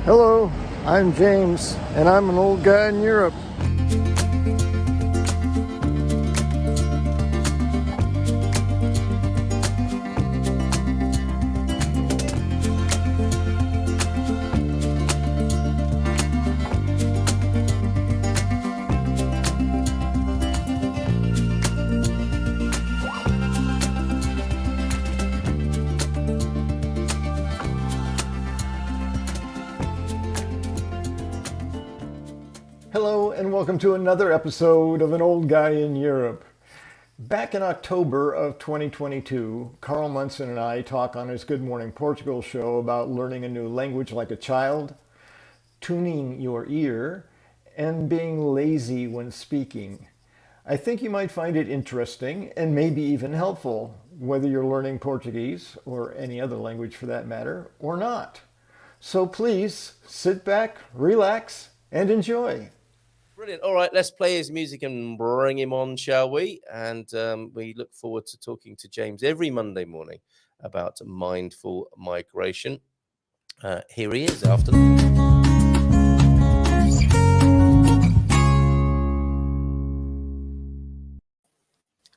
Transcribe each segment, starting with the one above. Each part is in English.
Hello, I'm James, and I'm an old guy in Europe. Hello, and welcome to another episode of An Old Guy in Europe. Back in October of 2022, Carl Munson and I talk on his Good Morning Portugal show about learning a new language like a child, tuning your ear, and being lazy when speaking. I think you might find it interesting and maybe even helpful, whether you're learning Portuguese, or any other language for that matter, or not. So please sit back, relax, and enjoy. Brilliant. All right, let's play his music and bring him on, shall we? And we look forward to talking to James every Monday morning about mindful migration. Here he is after.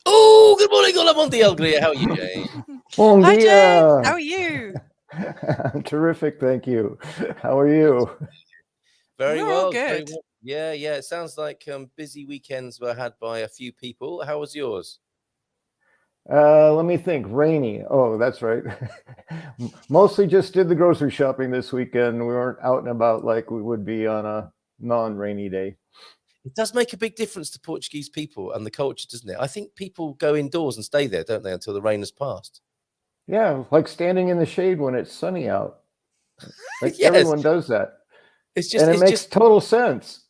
Oh, good morning. Hola, Monty Algria. How are you, James? Bon Hi, dia. James. How are you? I'm terrific, thank you. How are you? Very We're well. all Very good. well. Yeah. It sounds like busy weekends were had by a few people. How was yours? Let me think. Rainy. Oh, that's right. Mostly just did the grocery shopping this weekend. We weren't out and about like we would be on a non-rainy day. It does make a big difference to Portuguese people and the culture, doesn't it? I think people go indoors and stay there, don't they, until the rain has passed? Yeah, like standing in the shade when it's sunny out. Like Yes. everyone does that. It's just, and it makes total sense.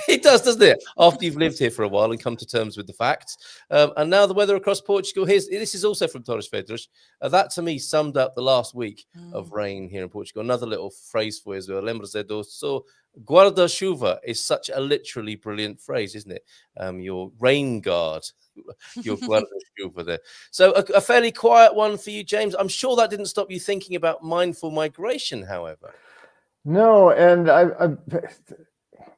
It does, doesn't it? After you've lived here for a while and come to terms with the facts. And now the weather across Portugal. This is also from Torres Vedras. That to me summed up the last week of rain here in Portugal. Another little phrase for you as well. Lembra-se do so guarda-chuva is such a literally brilliant phrase, isn't it? Your rain guard, your guarda-chuva there. So a fairly quiet one for you, James. I'm sure that didn't stop you thinking about mindful migration, however. No, and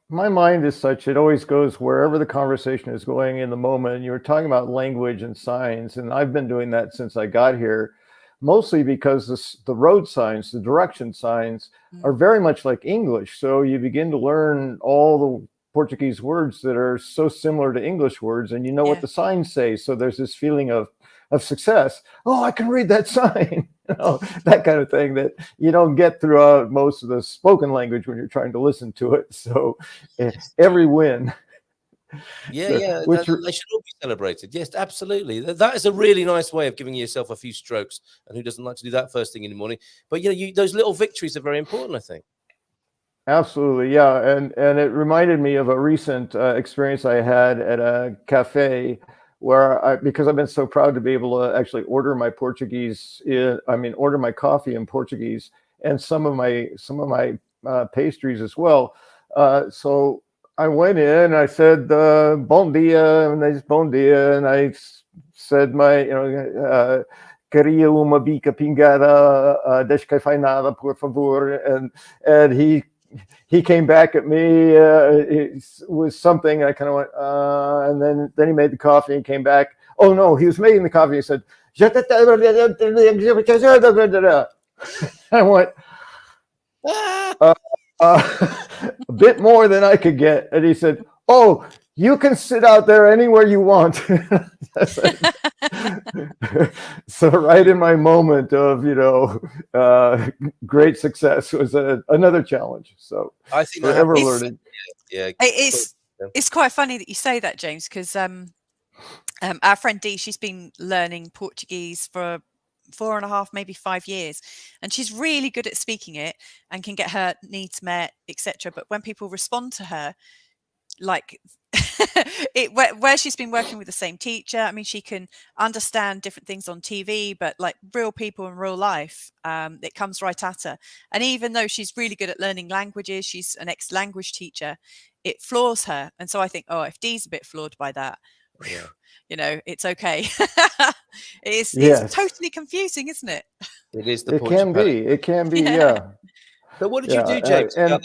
my mind is such, it always goes wherever the conversation is going in the moment. You were talking about language and signs, and I've been doing that since I got here, mostly because the road signs, the direction signs are very much like English. So you begin to learn all the Portuguese words that are so similar to English words, and you know what the signs say. So there's this feeling of success. Oh, I can read that sign. That kind of thing that you don't get throughout most of the spoken language when you're trying to listen to it. So every win. Yeah, they should all be celebrated. Yes, absolutely. That is a really nice way of giving yourself a few strokes. And who doesn't like to do that first thing in the morning? But those little victories are very important, I think. Absolutely, yeah. And it reminded me of a recent experience I had at a cafe where because I've been so proud to be able to actually order my order my coffee in Portuguese and some of my pastries as well. So I went in, I said, bon dia, and they said, bon dia, and I said queria uma bica pingada, descafeinada, por favor, and he came back at me. It was something. I kind of went, and then he made the coffee and came back. Oh no, he was making the coffee. He said, I went, a bit more than I could get. And he said, oh, you can sit out there anywhere you want. So right in my moment of, great success was another challenge. So I think forever learning. Yeah. It's quite funny that you say that, James, because our friend Dee, she's been learning Portuguese for 4.5, maybe 5 years, and she's really good at speaking it and can get her needs met, etc. But when people respond to her, like where she's been working with the same teacher, I mean, she can understand different things on TV, but like real people in real life, it comes right at her. And even though she's really good at learning languages, she's an ex-language teacher, it floors her. And so I think, oh, if Dee's a bit floored by that, it's okay. It's totally confusing, isn't it? It is. It can be. Yeah. So what did you Yeah, do, James? and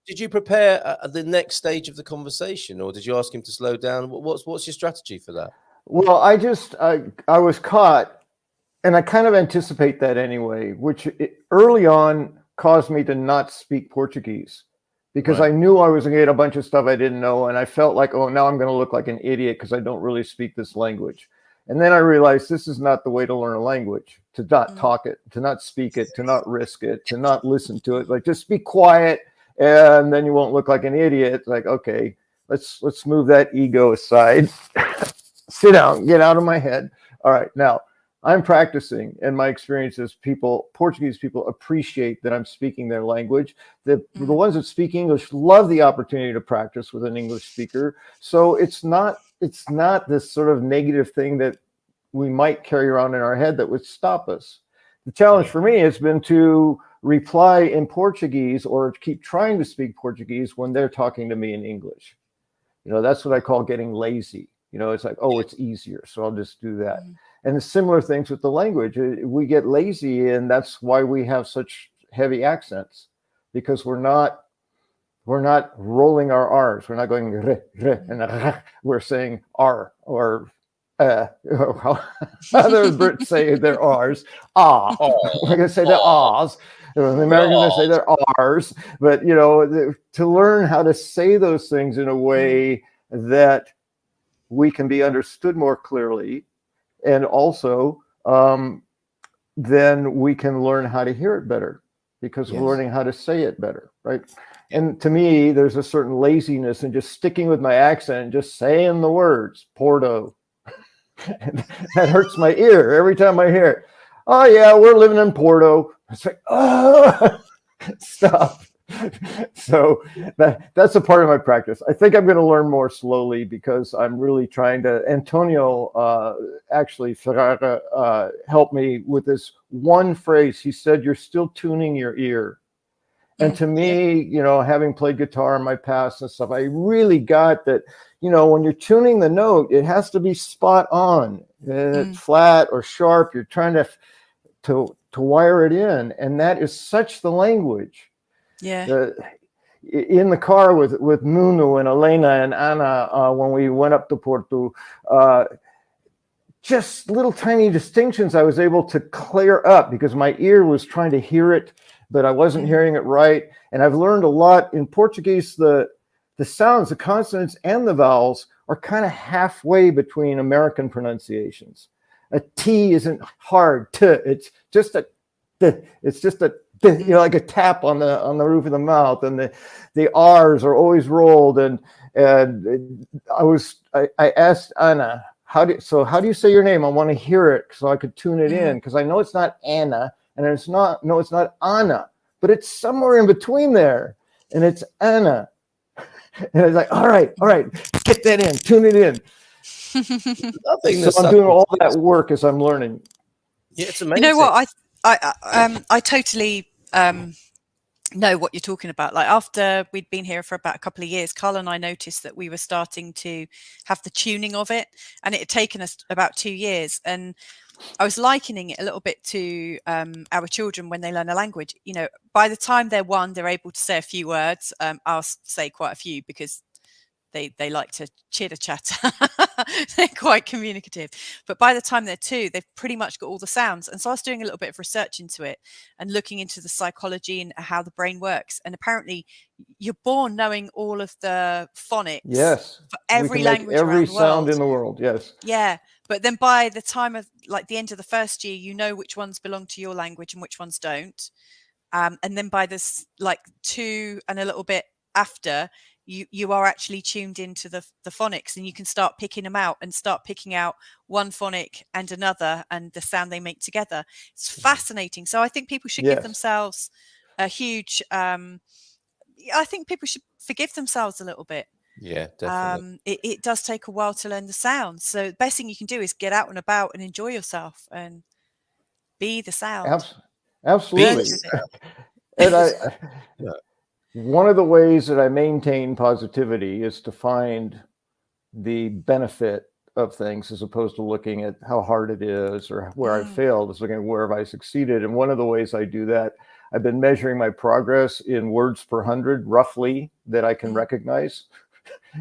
Did you prepare the next stage of the conversation, or did you ask him to slow down? What's your strategy for that? well, I was caught, and I kind of anticipate that anyway, which early on caused me to not speak Portuguese because Right. I knew I was going to get a bunch of stuff I didn't know, and I felt like, oh, now I'm going to look like an idiot because I don't really speak this language. And then I realized this is not the way to learn a language, to not talk it, to not speak it, to not risk it, to not listen to it. Like, just be quiet, and then you won't look like an idiot. It's like, okay, let's move that ego aside. Sit down, get out of my head. All right, now I'm practicing, and my experience is Portuguese people appreciate that I'm speaking their language. The ones that speak English love the opportunity to practice with an English speaker. So it's not this sort of negative thing that we might carry around in our head that would stop us. The challenge for me has been to reply in Portuguese or keep trying to speak Portuguese when they're talking to me in English. That's what I call getting lazy. It's like, oh, it's easier, so I'll just do that. And the similar things with the language. We get lazy, and that's why we have such heavy accents, because we're not rolling our R's. We're not going re, re, and r. We're saying R or or how other Brits say their R's. Ah, we're going to say their R's. The Americans are going to say their R's. But to learn how to say those things in a way that we can be understood more clearly, and also then we can learn how to hear it better, because we're learning how to say it better, right? And to me, there's a certain laziness in just sticking with my accent and just saying the words Porto. That hurts my ear every time I hear it. Oh yeah, we're living in Porto. It's like, oh, stop. So that's a part of my practice. I think I'm going to learn more slowly, because I'm really trying to. Antonio, actually, Ferrara, helped me with this one phrase. He said, "You're still tuning your ear." And to me, having played guitar in my past and stuff, I really got that, when you're tuning the note, it has to be spot on. Flat or sharp, you're trying to wire it in. And that is such the language. Yeah. In the car with Nuno and Elena and Anna, when we went up to Porto, just little tiny distinctions I was able to clear up, because my ear was trying to hear it, but I wasn't hearing it right. And I've learned a lot in Portuguese. The sounds, the consonants and the vowels are kind of halfway between American pronunciations. A T isn't hard. T. It's just a. It's just a. Like a tap on the roof of the mouth, and the R's are always rolled. And I asked Anna, how do you say your name? I want to hear it so I could tune it in, because I know it's not Anna, and it's not Anna, but it's somewhere in between there, and it's Anna. And it's like, all right, get that in, tune it in. So I'm doing all that work as I'm learning. Yeah, it's amazing. You know what? I totally know what you're talking about. Like, after we'd been here for about a couple of years, Carl and I noticed that we were starting to have the tuning of it, and it had taken us about 2 years. And I was likening it a little bit to our children when they learn a language. By the time they're 1, they're able to say a few words. I'll say quite a few, because they like to chitter chat. They're quite communicative. But by the time they're 2, they've pretty much got all the sounds. And so I was doing a little bit of research into it and looking into the psychology and how the brain works. And apparently you're born knowing all of the phonics for every language around the world. Every sound in the world, yes. Yeah. But then by the time of the end of the first year, you know which ones belong to your language and which ones don't. And then by this 2 and a little bit after, you are actually tuned into the phonics, and you can start picking them out and start picking out one phonic and another and the sound they make together. It's fascinating. So I think people should give themselves a huge I think people should forgive themselves a little bit. Yeah, definitely. It does take a while to learn the sounds. So the best thing you can do is get out and about and enjoy yourself and be the sound. Absolutely. And one of the ways that I maintain positivity is to find the benefit of things, as opposed to looking at how hard it is or where I failed, is looking at where have I succeeded. And one of the ways I do that, I've been measuring my progress in words per 100, roughly, that I can recognize.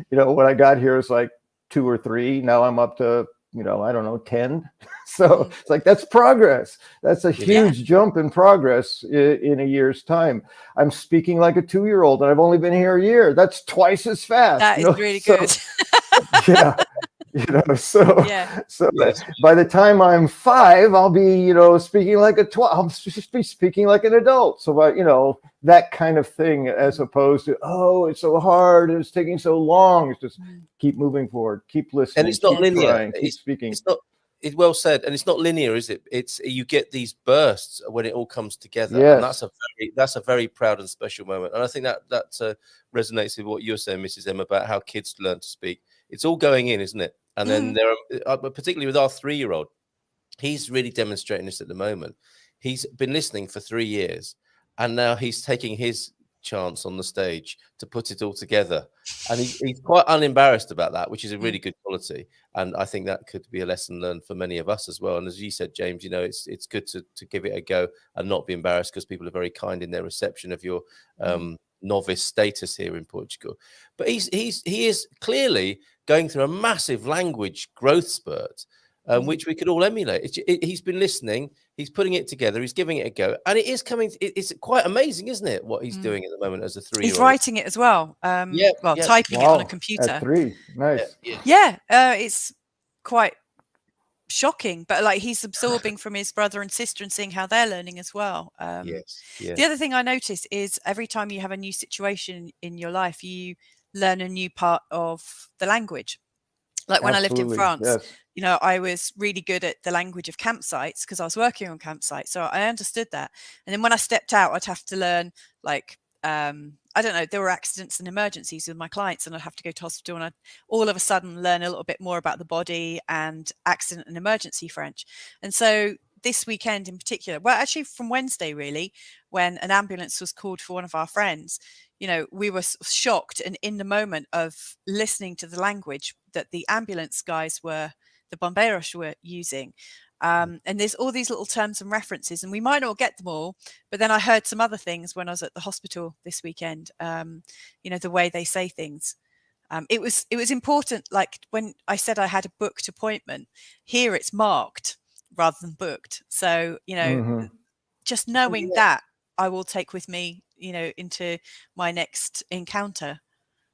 When I got here, it's like 2 or 3. Now I'm up to, I don't know, 10. So it's like, that's progress. That's a huge jump in progress in a year's time. I'm speaking like a 2-year-old, and I've only been here a year. That's twice as fast. That is really good. Yeah. So Yes. by the time I'm 5, I'll be, speaking like I'll be speaking like an adult. So, that kind of thing, as opposed to, oh, it's so hard and it's taking so long. It's just keep moving forward, keep listening. And it's not linear. Trying, keep speaking. It's not. It's well said, and it's not linear, is it? You get these bursts when it all comes together, and that's a very proud and special moment. And I think that resonates with what you're saying, Mrs. M, about how kids learn to speak. It's all going in, isn't it? And then there are, particularly with our 3-year-old, he's really demonstrating this at the moment. He's been listening for 3 years, and now he's taking his chance on the stage to put it all together, and he's quite unembarrassed about that, which is a really good quality. And I think that could be a lesson learned for many of us as well. And as you said, James, it's good to give it a go and not be embarrassed, because people are very kind in their reception of your novice status here in Portugal. But he is clearly going through a massive language growth spurt, which we could all emulate. He's been listening, he's putting it together, he's giving it a go, and it is coming. It's quite amazing, isn't it, what he's doing at the moment as a 3-year-old? He's writing it as well. Typing it on a computer. At 3, nice. It's quite shocking, but like, he's absorbing from his brother and sister and seeing how they're learning as well. The other thing I notice is every time you have a new situation in your life, you learn a new part of the language. Like when I lived in France, I was really good at the language of campsites because I was working on campsites. So I understood that. And then when I stepped out, I'd have to learn, like, I don't know, there were accidents and emergencies with my clients, and I'd have to go to hospital, and I'd all of a sudden learn a little bit more about the body and accident and emergency French. And so this weekend in particular, well, actually from Wednesday, really, when an ambulance was called for one of our friends, we were shocked, and in the moment of listening to the language that the ambulance guys the bombeiros were using. And there's all these little terms and references, and we might not get them all, but then I heard some other things when I was at the hospital this weekend, the way they say things. It was important. Like when I said I had a booked appointment, here it's marked rather than booked. So, just knowing that I will take with me, into my next encounter.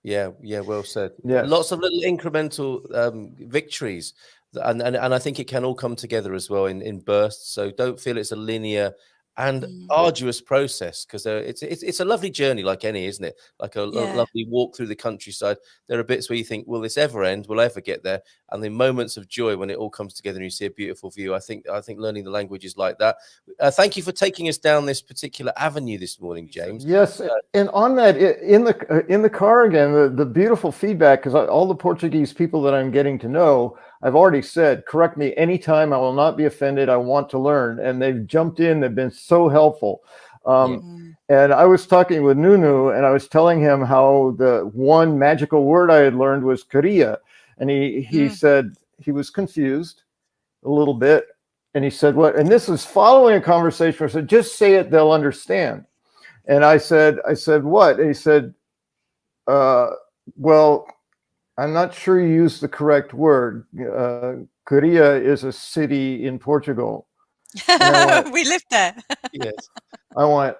Yeah, well said. Yes. Lots of little incremental victories. And I think it can all come together as well in bursts. So don't feel it's a linear and arduous process, because it's a lovely journey, like any, isn't it? Like a lovely walk through the countryside. There are bits where you think, will this ever end? Will I ever get there? And the moments of joy when it all comes together and you see a beautiful view. I think learning the language is like that. Thank you for taking us down this particular avenue this morning, James. Yes, and on that, in the car again, the beautiful feedback, because all the Portuguese people that I'm getting to know, I've already said, correct me anytime. I will not be offended. I want to learn. And they've jumped in. They've been so helpful. And I was talking with Nunu, and I was telling him how the one magical word I had learned was Korea. And he said he was confused a little bit. And he said, what? And this was following a conversation where I said, just say it, they'll understand. And I said, what? And he said, well, I'm not sure you used the correct word. Korea is a city in Portugal. We lived there. Yes. I went,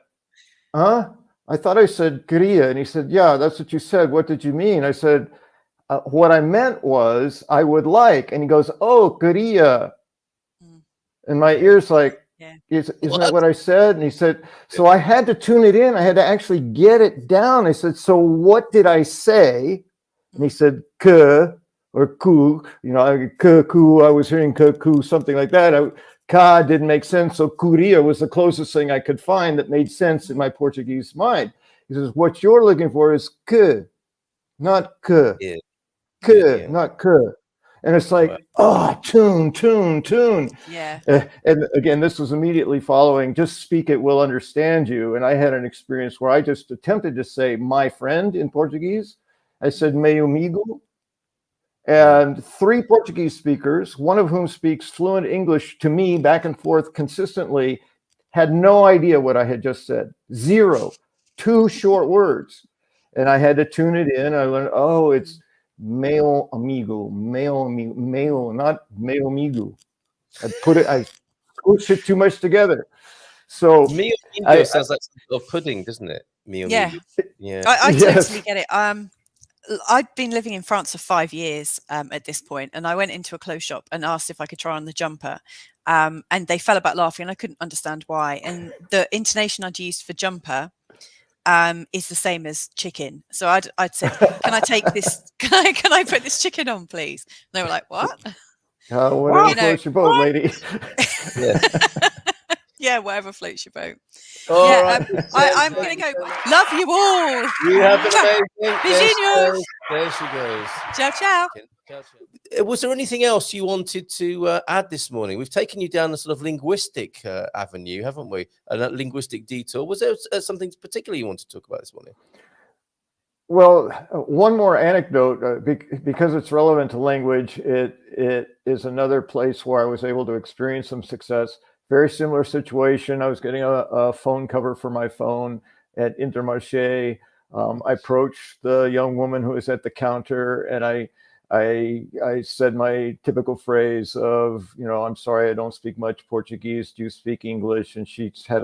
huh? I thought I said Korea. And he said, yeah, that's what you said. What did you mean? I said, what I meant was I would like. And he goes, oh, Korea. And my ear's like, isn't that what I said? And he said, so I had to tune it in. I had to actually get it down. I said, so what did I say? And he said, "K" or "ku," "ku." I was hearing "ku," something like that. "Ka" didn't make sense, so "Korea" was the closest thing I could find that made sense in my Portuguese mind. He says, "What you're looking for is "k," not "k." "K," not "k." And it's like, tune. Yeah. And again, this was immediately following, just speak it, we'll understand you. And I had an experience where I just attempted to say "my friend" in Portuguese. I said "meu amigo," and 3 Portuguese speakers, one of whom speaks fluent English to me back and forth consistently, had no idea what I had just said. Zero. 2 short words. And I had to tune it in. I learned, oh, it's male amigo, not male amigo. I squished it too much together. So Mio Amigo sounds like some sort of pudding, doesn't it? Mio Amigo. Yeah. I Yes. totally get it. I'd been living in France for 5 years at this point, and I went into a clothes shop and asked if I could try on the jumper, and they fell about laughing, and I couldn't understand why. And the intonation I'd used for jumper is the same as chicken. So I'd said, "Can I take this? Can I put this chicken on, please?" And they were like, "What?" Whatever floats your boat, lady. Yeah. Yeah, whatever floats your boat. All Yeah, right. I'm going to go. Love you all. You have an amazing. Beijinhos. There she goes. Ciao, ciao. Was there anything else you wanted to add this morning? We've taken you down a sort of linguistic avenue, haven't we? A linguistic detour. Was there something particular you wanted to talk about this morning? Well, one more anecdote, because it's relevant to language. It is another place where I was able to experience some success. Very similar situation. I was getting a phone cover for my phone at Intermarché. I approached the young woman who was at the counter, and I said my typical phrase of, I'm sorry, I don't speak much Portuguese. Do you speak English? And she had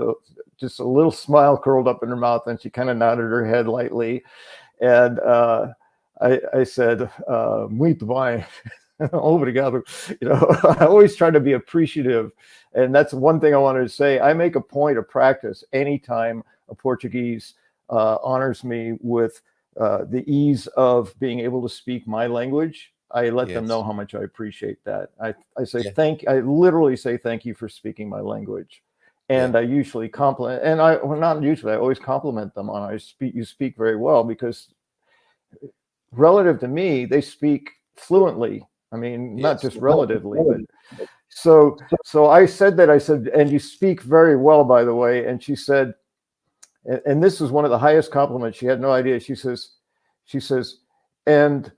just a little smile curled up in her mouth, and she kind of nodded her head lightly. And I said, muito bem. Obrigado. I always try to be appreciative. And that's one thing I wanted to say. I make a point of practice anytime a Portuguese honors me with the ease of being able to speak my language. I let them know how much I appreciate that. I say I literally say thank you for speaking my language. And I usually compliment, and not usually, I always compliment them on you speak very well, because relative to me, they speak fluently. I mean, not just relatively, but so I said, and you speak very well, by the way. And she said, and this is one of the highest compliments. She had no idea. She says, and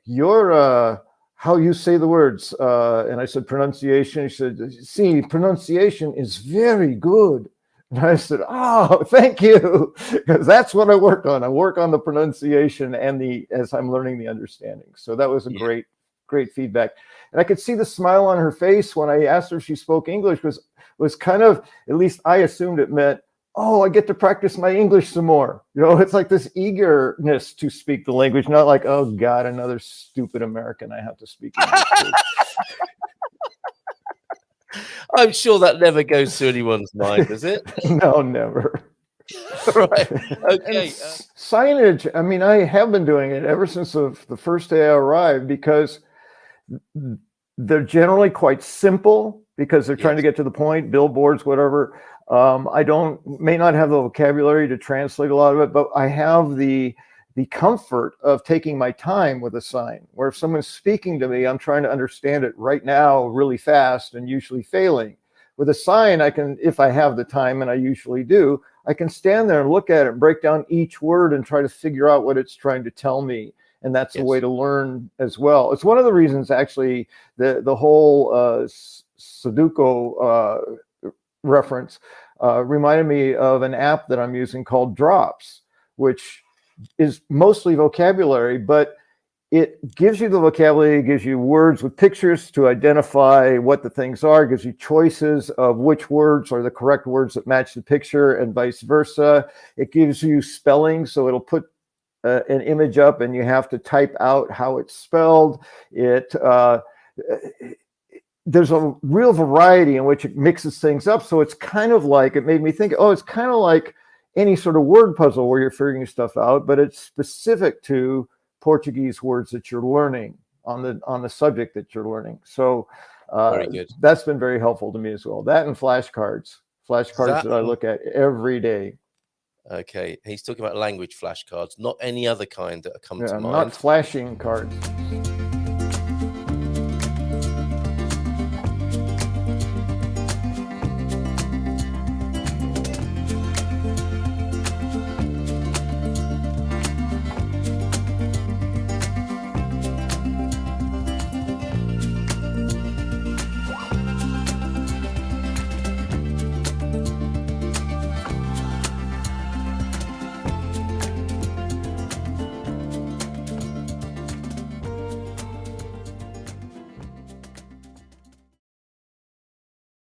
your how you say the words. And I said, pronunciation. She said, see, pronunciation is very good. And I said, oh, thank you. Because that's what I work on. I work on the pronunciation and as I'm learning the understanding. So that was a great feedback. And I could see the smile on her face when I asked her if she spoke English, was kind of, at least I assumed it meant, oh, I get to practice my English some more. It's like this eagerness to speak the language, not like, oh God, another stupid American I have to speak English to. I'm sure that never goes through anyone's mind, does it? No, never. Right. Okay. Signage. I mean, I have been doing it ever since the first day I arrived, because they're generally quite simple, because they're trying to get to the point, billboards, whatever. I may not have the vocabulary to translate a lot of it, but I have the comfort of taking my time with a sign, where if someone's speaking to me, I'm trying to understand it right now really fast and usually failing. With a sign, I can, if I have the time, and I usually do, I can stand there and look at it and break down each word and try to figure out what it's trying to tell me. And that's a way to learn as well. It's one of the reasons, actually, the whole Sudoku reference reminded me of an app that I'm using called Drops, which is mostly vocabulary, but it gives you the vocabulary, it gives you words with pictures to identify what the things are, it gives you choices of which words are the correct words that match the picture, and vice versa. It gives you spelling, so it'll put an image up and you have to type out how it's spelled. There's a real variety in which it mixes things up. So it's kind of like, it made me think, it's kind of like any sort of word puzzle where you're figuring stuff out, but it's specific to Portuguese words that you're learning on the subject that you're learning. So very good. That's been very helpful to me as well. That and flashcards that I look at every day. Okay, he's talking about language flashcards, not any other kind that come to mind. Not flashing cards.